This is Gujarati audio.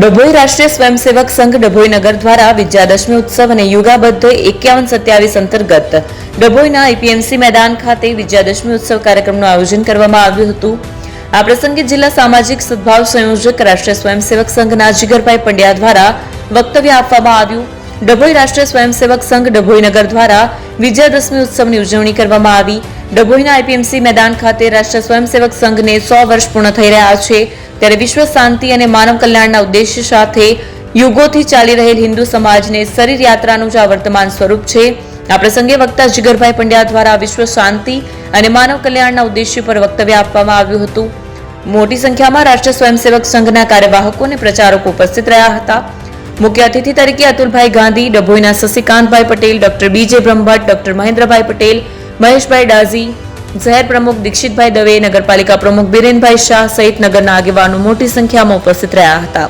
ડભોઈ રાષ્ટ્રીય સ્વયંસેવક સંઘ ડભોઈ નગર દ્વારા વિજયાદશમી ઉત્સવ અને યુગાબદ્ધ 5127 અંતર્ગત ડભોઈના એપીએમસી મેદાન ખાતે વિજયાદશમી ઉત્સવ કાર્યક્રમનું આયોજન કરવામાં આવ્યું હતું। આ પ્રસંગે જિલ્લા સામાજિક સદભાવ સંયોજક રાષ્ટ્રીય સ્વયંસેવક સંઘના જીગરભાઈ પંડ્યા દ્વારા વક્તવ્ય આપવામાં આવ્યું। ડભોઈ રાષ્ટ્રીય સ્વયંસેવક સંઘ ડભોઈ નગર દ્વારા વિજયાદશમી ઉત્સવની ઉજવણી કરવામાં આવી। ડભોઈના આઈપીએમસી મેદાન ખાતે રાષ્ટ્રીય સ્વયંસેવક સંઘને 100 વર્ષ પૂર્ણ થઈ રહ્યા છે, ત્યારે વિશ્વ શાંતિ અને માનવ કલ્યાણના ઉદ્દેશ્ય સાથે યુગોથી ચાલી રહેલ હિન્દુ સમાજને શરીર યાત્રાનું જ આ વર્તમાન સ્વરૂપ છે। આ પ્રસંગે વક્તા જીગરભાઈ પંડ્યા દ્વારા વિશ્વ શાંતિ અને માનવ કલ્યાણના ઉદ્દેશ્ય પર વક્તવ્ય આપવામાં આવ્યું હતું। મોટી સંખ્યામાં રાષ્ટ્રીય સ્વયંસેવક સંઘના કાર્યવાહકો અને પ્રચારકો ઉપસ્થિત રહ્યા હતા। મુખ્ય અતિથિ તરીકે અતુલભાઈ ગાંધી, ડભોઈના શશિકાંતભાઈ પટેલ, ડોક્ટર બીજે બ્રહ્મભટ્ટ, ડોક્ટર મહેન્દ્રભાઈ પટેલ, મહેશભાઈ ડાઝી, શહેર પ્રમુખ દીક્ષિતભાઈ દવે, નગરપાલિકા પ્રમુખ બિરેનભાઈ શાહ સહિત નગરના આગેવાનો મોટી સંખ્યામાં ઉપસ્થિત રહ્યા હતા।